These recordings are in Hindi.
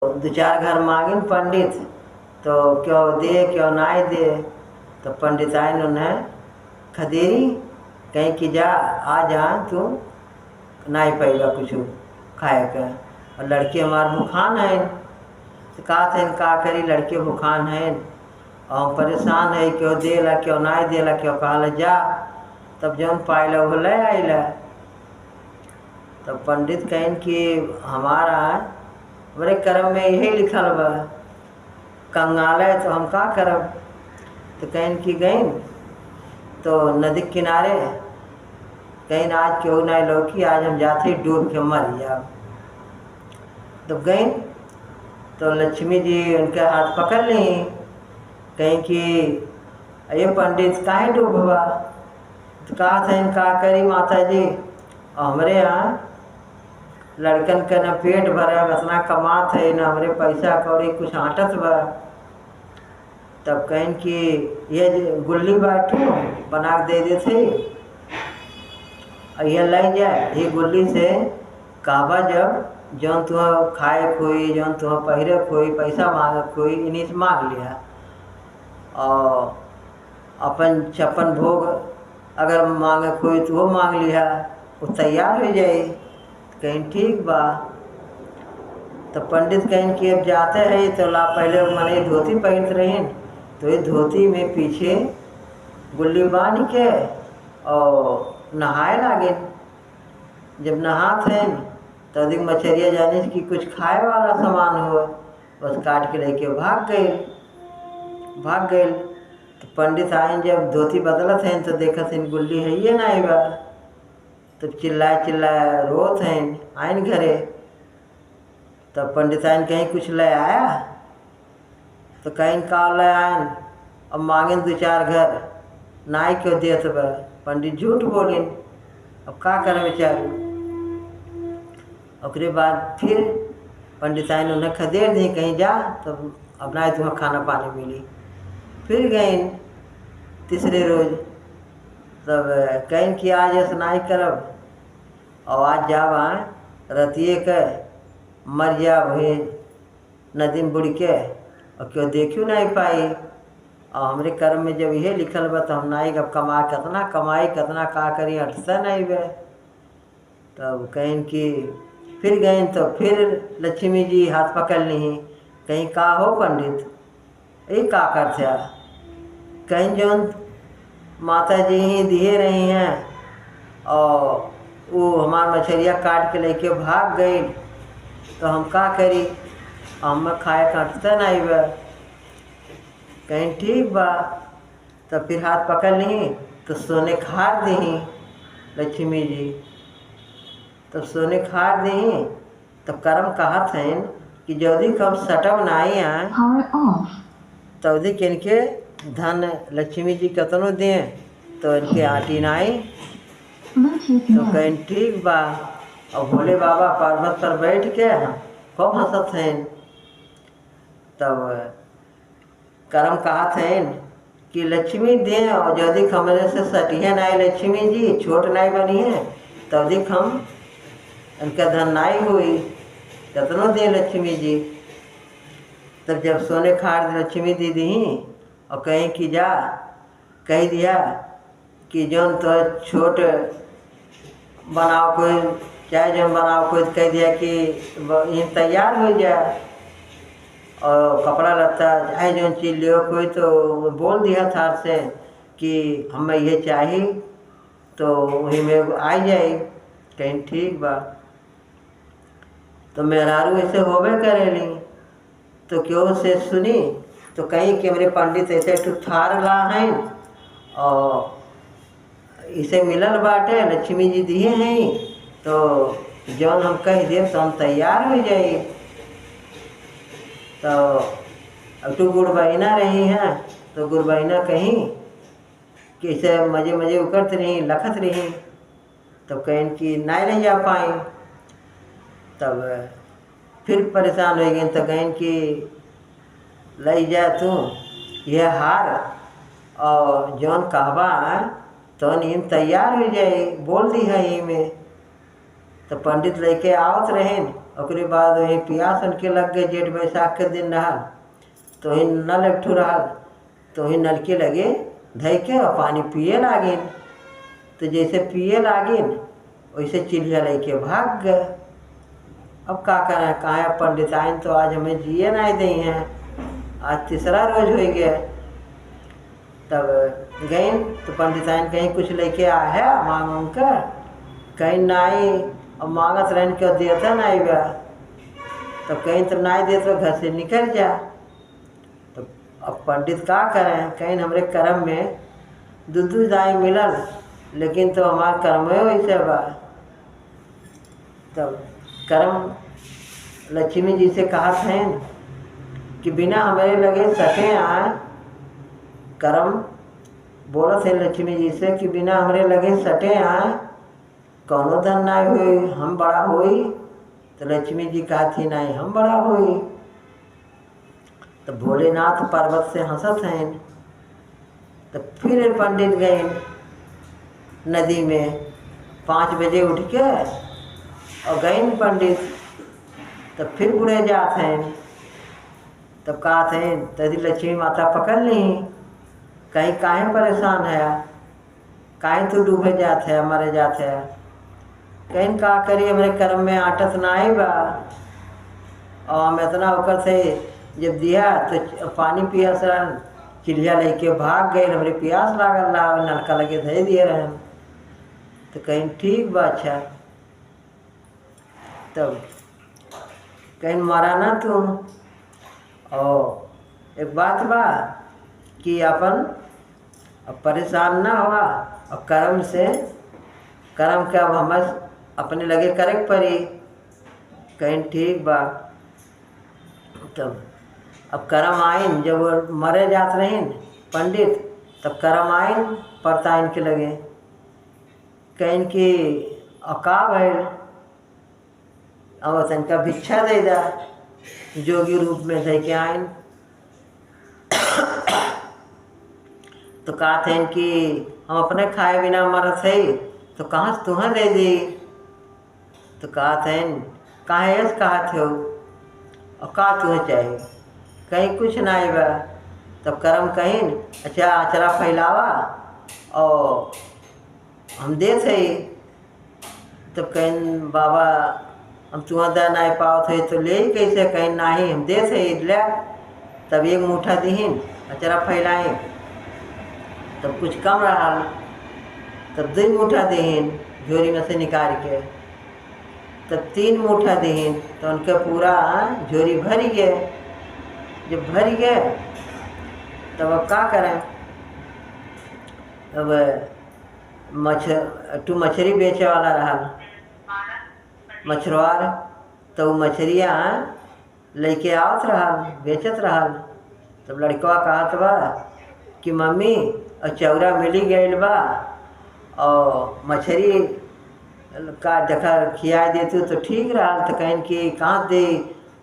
दो चार घर मांगिन पंडित, तो क्यों दे क्यों नाई दे। तो पंडित आए उन्हें खदेरी कहीं कि जा आ जा तू नाई पैगा कुछ खाए का। और लड़के हमारे भूखान हैं, तो कहा था इनका करी लड़के भूखान हैं और परेशान है, क्यों देला क्यों नाई देला क्यों कहला जा। तब जौन पाइला वो ले आइला। तब पंडित कहें कि हमारा बड़े कर्म में यही लिखल बा, कंगाल है तो हम का करब। तो कहें कि गई तो नदी किनारे कहीं आज क्यों नहीं लौकी, आज हम जाते डूब के मर जाओ। तो गई तो लक्ष्मी जी उनके हाथ पकड़ ली, कहीं कि ये पंडित काहे डूबवा। तो कहा था इनका करी माता जी, हमारे यहाँ लड़कन के न पेट भरे इतना कमात है न हमारे पैसा कौड़ी कुछ आटत बा। तब कहें कि ये गुल्ली बाटू बना के दे थे, यह ले जाए ये गुल्ली से कहवा जब जौन तुम खाए खोई जौन तुम पहिरे खोई पैसा मांगे खोई इन्हीं से मांग लिया। और अपन छप्पन भोग अगर मांगे खोई तो वो मांग लिया, वो तैयार हो जाए। कहीं ठीक बा। तो पंडित कहें कि अब जाते हैं तो ला पहले मैंने धोती पहनते रहे, तो ये धोती में पीछे गुल्ली बांध के और नहाए लागे। जब नहाते हैं तो अधिक मछरिया जाने कि कुछ खाए वाला सामान हो, बस काट के लेके भाग गए। तो पंडित आए जब धोती बदलत हैं तो देखत हैं गुल्ली है ये नहीं बा। तब चिल्लाए रोत हैं आइन घरे। तब पंडित आइन कहीं कुछ ले आया, तो कहीं का ले आयन अब मांगें दो चार घर नाई क्यों देत बा। पंडित झूठ बोलिन, अब का करे बेचारू। उसके बाद फिर पंडित आइन उन्हें खदेड़ दी कहीं जा तो अपना तुम्हें खाना पानी मिली। फिर गए तीसरे रोज, तब कहीं कि आज ऐसा नहीं करब और आज जाब रतिए के मर जा वही नदी में बुड़ के और क्यों देखियो नहीं पाई। और हमारे कर्म में जब यह लिखल बा तो हम नहीं अब कमाई कितना का करी अटसा नहीं बे। तब कहीं कि फिर गए तो फिर लक्ष्मी जी हाथ पकड़ ली, कहीं का हो पंडित ये का करते कहीं जौन माता जी ही दिए रही हैं और वो हमार मछरिया काट के लेके भाग गई, तो हम का करी, हम खाए काटता नहीं बा। कहीं ठीक बा। तो फिर हाथ पकड़ ली तो सोने खार दी लक्ष्मी जी। तब सोने खार दी तब कर्म कहत हैं कि जल्दी कब सटब नहीं आए तौदी के इनके धन लक्ष्मी जी कतनो दें तो इनके आटी नाई। तो कहीं ठीक बा। और भोले बाबा पर्वत पर बैठ के खूब हंसत हैं। तब कर्म कहत हैं कि लक्ष्मी दें और यदि हमरे से सटिया नाई लक्ष्मी जी छोट नाई बनी है तब दिख हम इनका धन नाई हुई कतनो दे लक्ष्मी जी। तब जब सोने खाड़ लक्ष्मी दी दी और कहीं कि जा कह दिया कि जौन तो छोट बनाओ कोई चाहे जौन बनाओ कोई कह दिया कि ये तैयार हो जाए और कपड़ा लत्ता चाहे जौन चीज लियो कोई तो बोल दिया था से कि हमें ये चाहिए तो वही में आ जाए। कहीं ठीक बा। तो मेहरारू ऐसे होवे करेली तो क्यों से सुनी तो कहीं कि मेरे पंडित ऐसे ठुठार ला हैं और इसे मिलल बाटे लक्ष्मी जी दिए हैं तो जौन हम कह दे तो हम तैयार हो जाए। तो अब तो गुड़ बहिना रही हैं तो गुड़ बहिना कहीं कि इसे मजे उकरत रही लखत रही। तो कहीं कि नहीं रह जा पाई। तब फिर परेशान हो गई। तो कहीं कि ले जा तू यह हार और जौन कहवा तो नीम तैयार हो जाए बोल दी है ये में। तो पंडित लेके आवत रहे ओकरे बाद वही प्यास उनके लग गए। जेठ बैसाख के दिन रहल तो वही नल एक ठो रहल तो वही नल के लगे धइ के और पानी पिए लागिन। तो जैसे पिए लागिन वैसे चिड़िया लेके भाग गए। अब का करें, कहाँ पंडिताइन तो आज हमें जिए नहीं दी हैं। आज तीसरा रोज हो गया। तब गई तो पंडिताइन कहीं कुछ लेके आया है मांग मांग कर, कहीं नाई और मांगत रहन के देता नहीं बा। तब कहीं तो नाई दे तो घर से निकल जा। तो अब पंडित का करें, कहीं हमरे कर्म में दूध दाई मिलल लेकिन तो हमार कर्म वैसे बा। तब कर्म लक्ष्मी जी से कहा थे कि बिना हमारे लगे सके आए। कर्म बोला थे लक्ष्मी जी से कि बिना हमारे लगे सटे आए कौनो धन ना हुई, हम बड़ा हुई। तो लक्ष्मी जी कहा थी नहीं हम बड़ा हुई। तो भोलेनाथ पर्वत से हंसत हैं। तो फिर पंडित गए नदी में 5 बजे उठ के और गए पंडित। तब फिर बुढ़े जाते हैं। तब कहा थे तभी लक्ष्मी माता पकड़ ली, कहीं काहे परेशान है, काहे तो डूबे जाते हैं मरे जाते हैं। कहीं का करिए मेरे कर्म में आटत ना आई बा। और हम इतना होकर से जब दिया तो पानी पिया सर चिड़िया लेके भाग गए। हमारे प्यास लागल रहा नलका लगे दे दिए रहे। तो कहीं ठीक बा अच्छा। तब कहीं मारा ना तुम। और एक बात बा कि अपन अब परेशान ना हुआ और कर्म से कर्म के अब हम अपने लगे करे पड़ी। कहीं ठीक बा। तब अब कर्म आइन जब वो मरे जात रहीन पंडित तब कर्म आइन पड़ता इनके लगे कहीं की अका भैल अब तनका भिक्षा दे दा जोगी रूप में दे के आइन। तो कहा थे कि हम अपने खाए बिना मरत है तो कहाँ से तुम्हें दे दी। तो कहा थे कहाँ ऐस कहा थे और का तुम्हें चाहिए, कहीं कुछ नहीं बा। तब कर्म कहीं अच्छा आचरा फैलावा और हम दे थे। तब कहीं बाबा हम तुम्हें दे नहीं पाओ थे तो ले कैसे, कहीं नहीं हम दे थे ले। तब एक मुठा दीन अचरा फैलाएं तब कुछ कम रहा। तब 2 मुठा दीन झोरी में से निकाल के। तब 3 मुठा दीन तो उनके पूरा झोरी भर गए। जब भर गए तब अब क्या करें। अब मछली बेचे वाला रहा मछुआर तो वो मछलियाँ लेके आवत रहा बेचत रहा। तब लड़कवा कहत बा कि मम्मी और चौरा मिली गई बा और मछली का देखा खिया देती तो ठीक रहा। तो कहीं कि कहाँ दे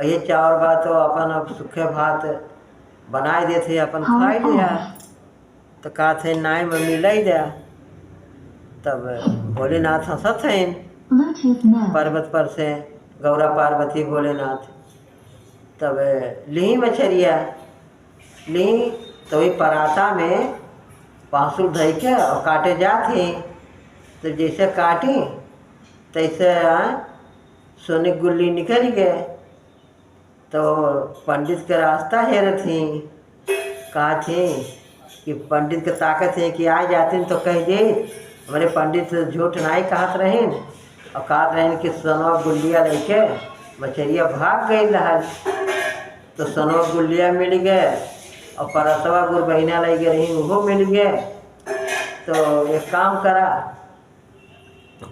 ये चावल बा तो अपन अब सूखे भात बनाए देते अपन खाई लिया। तो कहा थे नाई मम्मी ले दिया। तब भोलेनाथ हंसत हैं पर्वत पर से गौरा पार्वती भोलेनाथ। तब ली मछरिया ली तो वही पराता में पाँसुल धइ के और काटे जाती। तो जैसे काटी तैसे सोने गुल्ली निकल गए। तो पंडित के रास्ता हेर थी कहा थी कि पंडित के ताकत है कि आ जाती तो कह दे हमारे पंडित झूठ नहीं कहत रहें और कहत रहें कि सोनवा गुल्लिया लेके मछरिया भाग गई रहल। तो सोनवा गुल्लिया मिल गए और परसवा गुर बहिना ले गए रही वो मिल गए। तो एक काम करा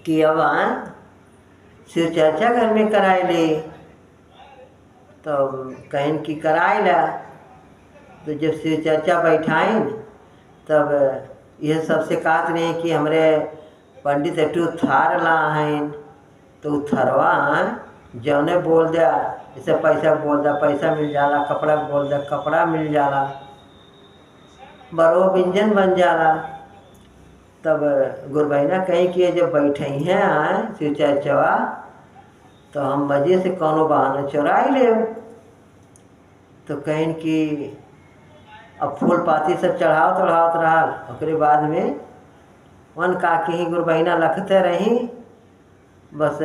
कि अब शिव चर्चा घर में कराए ली। तो कहीं की कराए ला। तो जब शिव चर्चा बैठाइन तब यह सबसे कहत नहीं कि हमरे पंडित एटू थार ला हैं। तो थरवा जौने बोल दिया जैसे पैसा बोल दिया पैसा मिल जाला, कपड़ा बोल दिया कपड़ा मिल जाला, बड़ो व्यंजन बन जाला। तब गुरबहिना कहीं कि जब बैठे हैं शिव चर्चवा तो हम मजे से कौनो बहाना चुराई ले। तो कहीं कि अब फूल पाती सब चढ़ावत रहा। ओकरे बाद में वन काकी ही गुरबहिना लखते रही। बस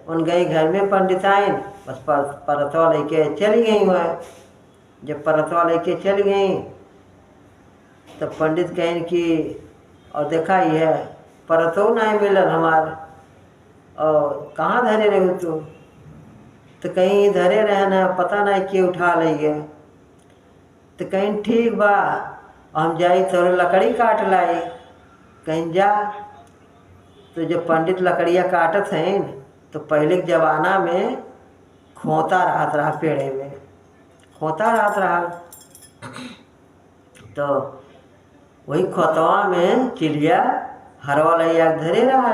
उन गई घर में पंडित आइन, बस परतवा लेके चली गई वह। जब परतवा लेके चली गई तब पंडित कहें कि और देखा ही है परतो नहीं मिलल हमार, और कहाँ धरे रहे तू? तो कहीं धरे रहे ना, पता नहीं कि उठा ले गए। तो कहीं ठीक बा, हम जाई तो लकड़ी काट लाई। कहीं जा तो जब पंडित लकड़ियाँ काटत हैं तो पहले के ज़माना में खोता रहत रहा, पेड़े में खोता रहत रहा। तो वही खोतवा में चिड़िया हरवा लैया धरे रहा।